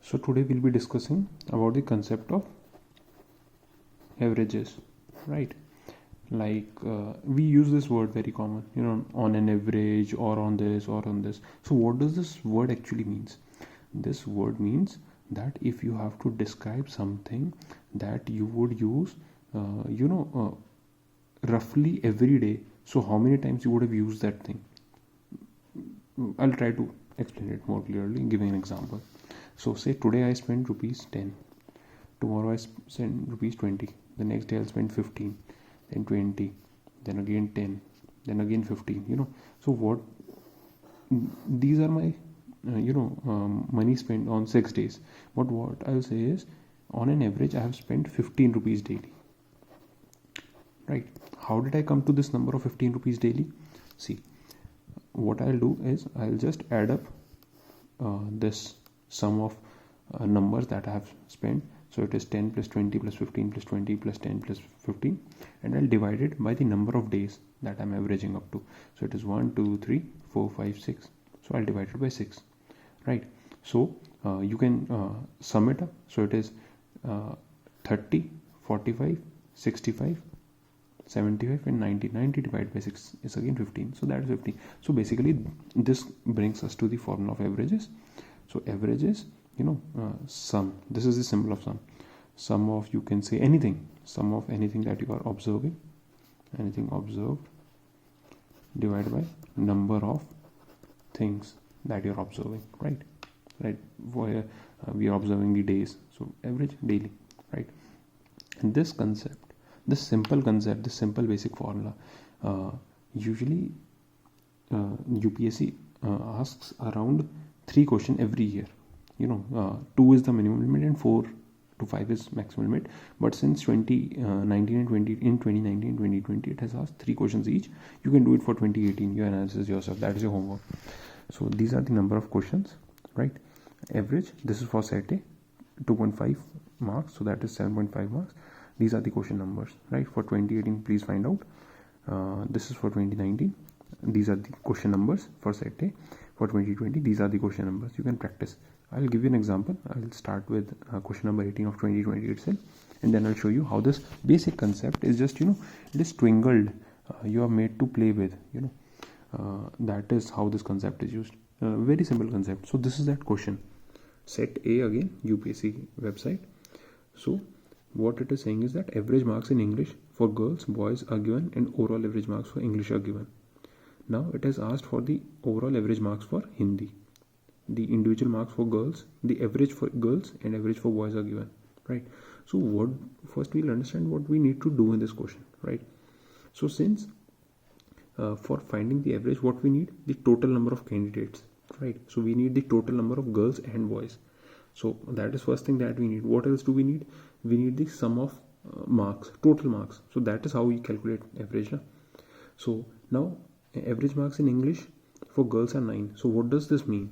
So today we'll be discussing about the concept of averages, right? We use this word very common, on an average or on this or on this. So what does this word actually means? This word means that if you have to describe something that you would use, roughly every day. So how many times you would have used that thing? I'll try to explain it more clearly, giving an example. So say today I spent rupees 10, tomorrow I spend rupees 20, the next day I'll spend 15, then 20, then again 10, then again 15. So what these are my money spent on 6 days. But what I'll say is, on an average I have spent 15 rupees daily, right? How did I come to this number of 15 rupees daily? See, what I'll do is I'll just add up this sum of numbers that I have spent. So it is 10 plus 20 plus 15 plus 20 plus 10 plus 15, and I'll divide it by the number of days that I'm averaging up to. So it is 1 2 3 4 5 6. So I'll divide it by 6, right? So you can sum it up. So it is 30, 45, 65, 75 and 90. 90 divided by 6 is again 15. So that is 15. So basically this brings us to the formula of averages. So averages, sum. This is the symbol of sum. Sum of, you can say anything. Sum of anything that you are observing. Anything observed divided by number of things that you are observing, right? Where we are observing the days. So average daily, right? And this concept, this simple concept, this simple basic formula, usually UPSC asks around 3 questions every year. 2 is the minimum limit and 4 to 5 is maximum limit. But since 2019 and 2019 and 2020, it has asked 3 questions each. You can do it for 2018. Your analysis yourself. That is your homework. So these are the number of questions, right? Average. This is for set A, 2.5 marks. So that is 7.5 marks. These are the question numbers, right? For 2018, please find out. This is for 2019. These are the question numbers for set A. For 2020, these are the question numbers. You can practice. I'll give you an example. I'll start with question number 18 of 2020 itself, and then I'll show you how this basic concept is just, it is twinkled. You are made to play with, that is how this concept is used. Very simple concept. So this is that question. Set A again, UPSC website. So what it is saying is that average marks in English for girls, boys are given, and overall average marks for English are given. Now it has asked for the overall average marks for Hindi. The individual marks for girls, the average for girls and average for boys are given, right? So first we'll understand what we need to do in this question, right? So since for finding the average, what we need? The total number of candidates, right? So we need the total number of girls and boys. So that is first thing that we need. What else do we need? We need the sum of marks, total marks. So that is how we calculate average. So now average marks in English for girls are 9. So what does this mean?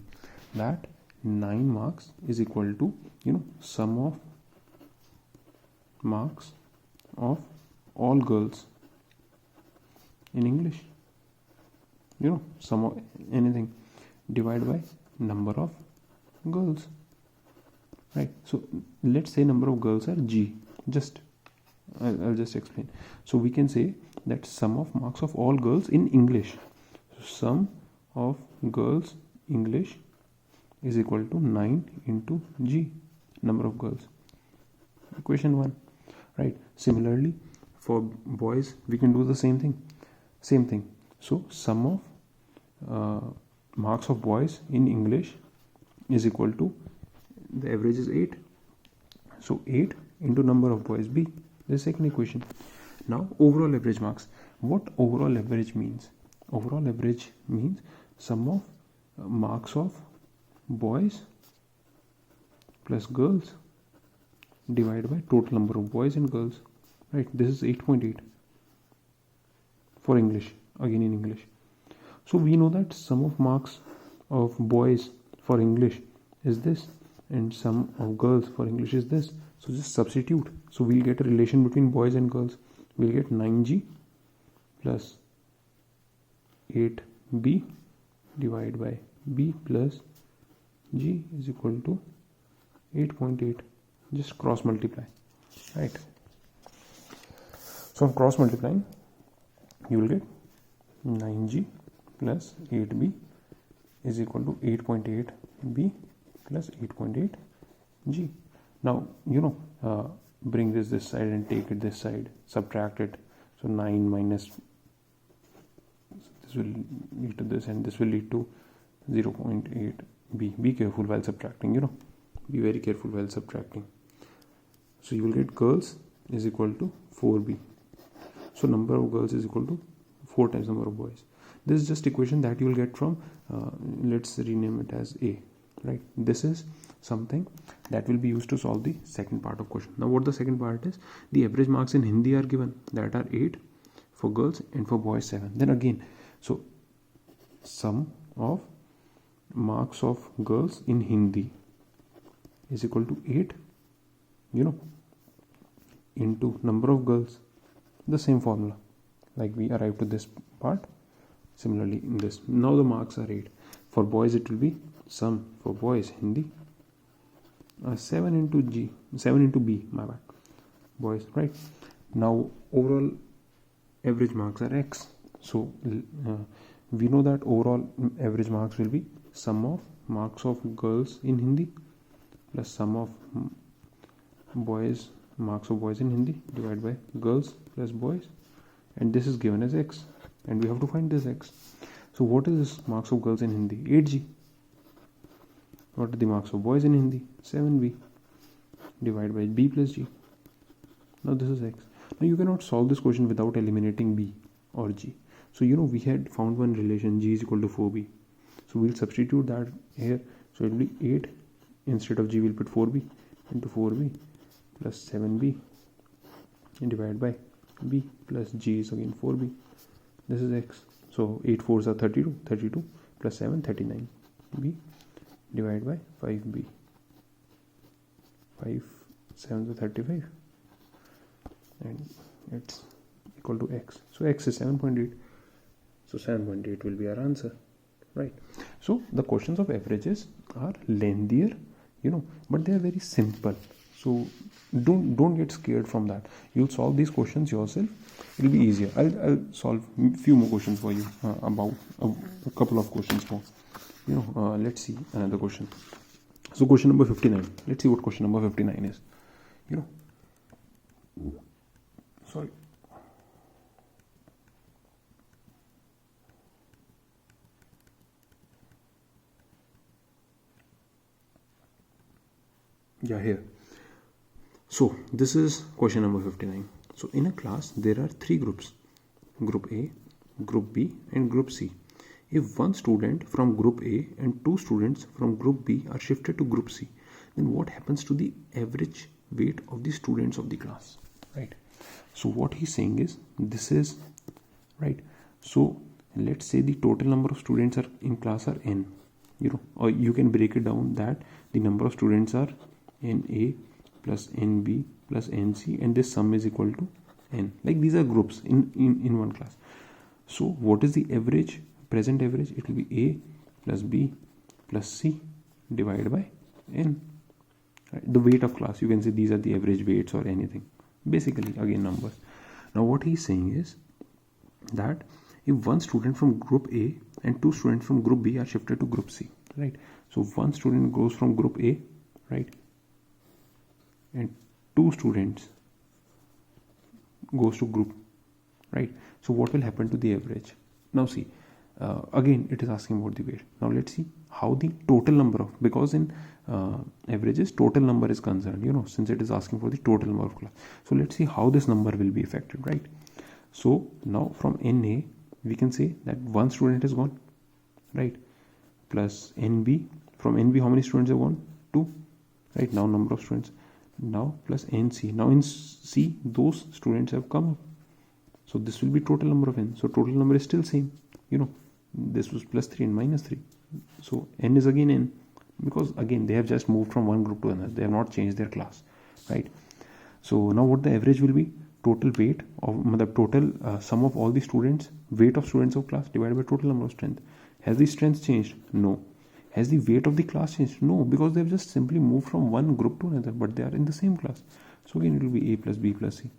That 9 marks is equal to, sum of marks of all girls in English. Sum of anything divided by number of girls, right? So let's say number of girls are G. I'll just explain. So we can say that sum of marks of all girls in English. So sum of girls English is equal to 9 into G, number of girls. Equation 1, right? Similarly, for boys, we can do the same thing. So sum of marks of boys in English is equal to, the average is 8. So 8 into number of boys, B. The second equation. Now overall average marks. What overall average means? Overall average means sum of marks of boys plus girls divided by total number of boys and girls, right? This is 8.8 for English, again in English. So we know that sum of marks of boys for English is this, and sum of girls for English is this. So just substitute. So we'll get a relation between boys and girls. We'll get 9G plus 8B divided by B plus G is equal to 8.8, just cross multiply, right? So on cross multiplying, you will get 9g plus 8b is equal to 8.8b plus 8.8g. Now, bring this side and take it this side, subtract it. So 9 minus, this will lead to this, and this will lead to 0.8b. Be careful while subtracting, be very careful while subtracting. So you will get girls is equal to 4b. So number of girls is equal to 4 times number of boys. This is just equation that you will get from, let's rename it as A, right? This is something that will be used to solve the second part of question. Now what the second part is, the average marks in Hindi are given, that are 8 for girls and for boys 7. Then again, so sum of marks of girls in Hindi is equal to 8, into number of girls, the same formula like we arrived to this part. Similarly in this, now the marks are 8 for boys, it will be sum for boys Hindi 7 into B, my bad, boys, right? Now overall average marks are X. So we know that overall average marks will be sum of marks of girls in Hindi plus sum of boys, marks of boys in Hindi divided by girls plus boys, and this is given as X, and we have to find this X. So what is this marks of girls in Hindi? 8g. What are the marks of boys in Hindi? 7b divided by b plus g. Now this is X. Now you cannot solve this question without eliminating b or g. So we had found one relation, g is equal to 4b. So we'll substitute that here. So it will be 8, instead of g we'll put 4b into 4b plus 7b divided by b plus g is again 4b. This is X. So 8 4s are 32, 32 plus 7, 39, b divided by 5b, 5 7s are 35, and it's equal to X. So X is 7.8. So 7.8 will be our answer, right? So the questions of averages are lengthier, but they are very simple. So don't get scared from that. You'll solve these questions yourself. It'll be easier. I'll solve a few more questions for you, about a couple of questions more. Let's see another question. So question number 59. Let's see what question number 59 is. Sorry. Yeah, here. So this is question number 59. So in a class there are 3 groups, group A, group B and group C. If one student from group A and 2 students from group B are shifted to group C, then what happens to the average weight of the students of the class, right? So what he's saying is, this is right. So let's say the total number of students are in class are n, or you can break it down that the number of students are NA plus NB plus NC, and this sum is equal to n. Like these are groups in one class. So what is the average, present average? It will be A plus B plus C divided by n. Right? The weight of class, you can say these are the average weights or anything. Basically again numbers. Now what he's saying is that if one student from group A and 2 students from group B are shifted to group C, right? So one student goes from group A, right, and 2 students goes to group, right? So what will happen to the average? Now see, again it is asking about the weight. Now let's see how the total number of, because in averages total number is concerned, since it is asking for the total number of class. So let's see how this number will be affected, right? So now from NA we can say that one student is gone, right, plus NB. From NB how many students have gone? 2, right? Now number of students, now plus NC. Now in C those students have come up, so this will be total number of n. So total number is still same, this was plus 3 and minus 3, so n is again n, because again they have just moved from one group to another, they have not changed their class, right? So now what the average will be? Total weight of the total sum of all the students, weight of students of class divided by total number of strength. Has the strength changed? No. Has the weight of the class changed? No, because they've just simply moved from one group to another, but they are in the same class. So again, it will be A plus B plus C.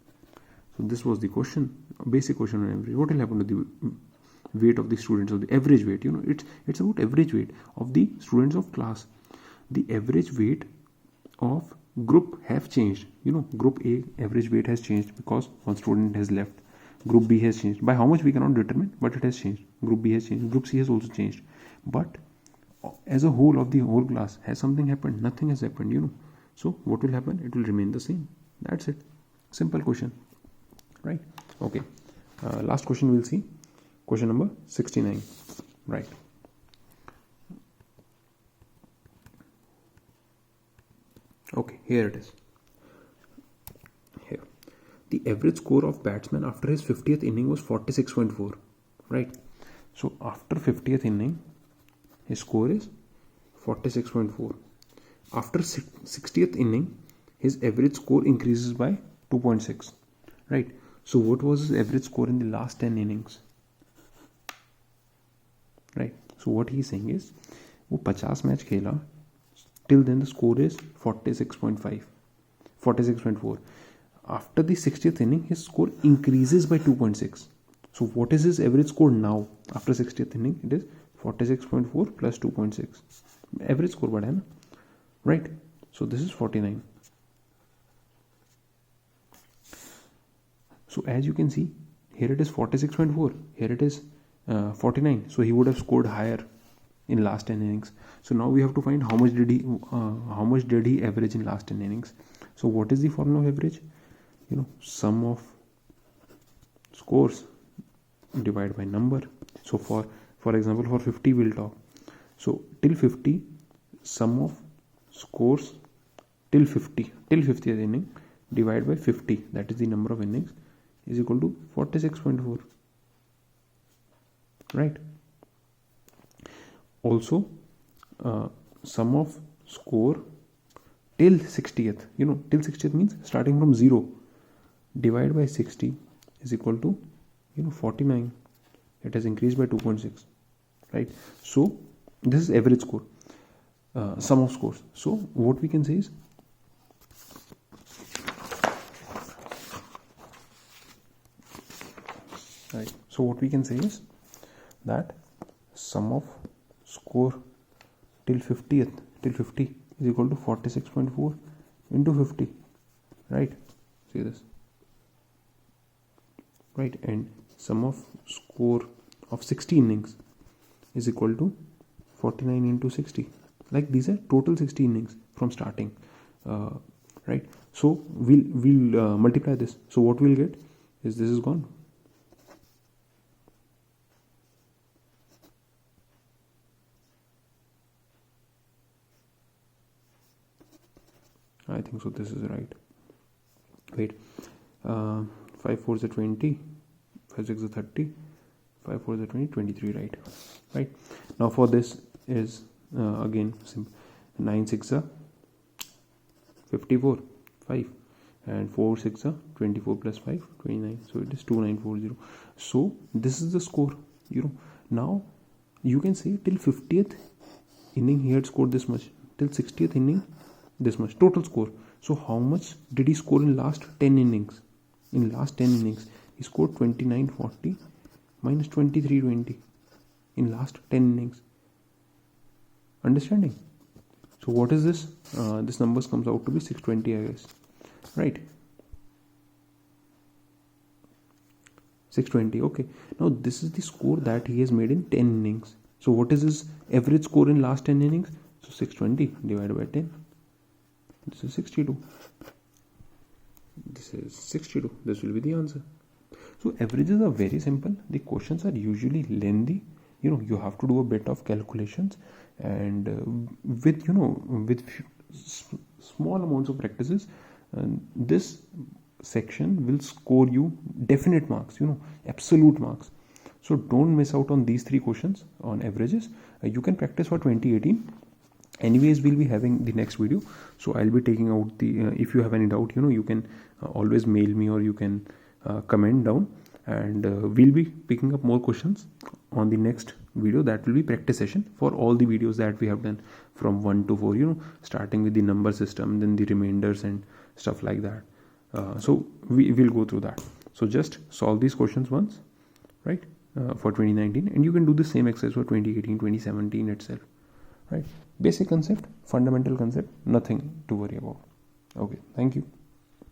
So this was the question, basic question on average. What will happen to the weight of the students, of the average weight? It's about average weight of the students of class. The average weight of group have changed. Group A average weight has changed because one student has left. Group B has changed. By how much we cannot determine, but it has changed. Group B has changed. Group C has also changed. But as a whole of the whole class, has something happened? Nothing has happened. So what will happen? It will remain the same. That's it. Simple question, right? Okay. Last question we'll see. Question number 69. Right. Okay, here it is. Here. The average score of batsman after his 50th inning was 46.4. Right. So after 50th inning, his score is 46.4. After 60th inning, his average score increases by 2.6. Right. So what was his average score in the last 10 innings? Right. So what he is saying is, वो 50 match खेला, till then the score is 46.5, 46.4. After the 60th inning, his score increases by 2.6. So what is his average score now? After 60th inning, it is 46.4 plus 2.6. Average score बढ़ा है ना, right? So this is 49. So as you can see, here it is 46.4, here it is 49. So he would have scored higher in last 10 innings. So now we have to find how much did he average in last 10 innings. So what is the formula of average? Sum of scores divided by number. So for example, for 50 we'll talk. So till 50, sum of scores till 50th inning divided by 50, that is the number of innings, is equal to 46.4. Right. Also, sum of score till 60th, till 60th means starting from 0 divided by 60 is equal to 49. It has increased by 2.6. right? So this is average score, sum of scores. So what we can say is, right, so what we can say is that sum of score till 50 is equal to 46.4 into 50, right? See this, right? And sum of score of 60 innings is equal to 49 into 60. Like these are total 60 innings from starting, right? So we'll multiply this. So what we'll get is, this is gone. I think so this is right. Wait, 5 4s are 20, 5 6 are 30, 5 4s are 20, 23, right? Now for this is again simple. 9 6 are 54, 5, and 4 6 are 24 plus 5, 29. So it is 2940. So this is the score. Now you can say till 50th inning he had scored this much, till 60th inning this much total score. So how much did he score in last 10 innings? In last 10 innings he scored 2940 minus 2320 in last 10 innings. Understanding? So what is this? This numbers comes out to be 620, I guess, right? 620. Okay, now this is the score that he has made in 10 innings. So what is his average score in last 10 innings? So 620 divided by 10, this is 62. This is 62. This will be the answer. So averages are very simple. The questions are usually lengthy. You have to do a bit of calculations, and with small amounts of practices, this section will score you definite marks, absolute marks. So don't miss out on these 3 questions on averages. You can practice for 2018. Anyways, we'll be having the next video, so I'll be taking out the if you have any doubt, you can always mail me, or you can comment down. and we'll be picking up more questions on the next video. That will be practice session for all the videos that we have done from 1 to 4, starting with the number system, then the remainders and stuff like that. So we will go through that. So just solve these questions once, right, for 2019, and you can do the same exercise for 2018, 2017 itself, right? Basic concept, fundamental concept, nothing to worry about. Okay, thank you.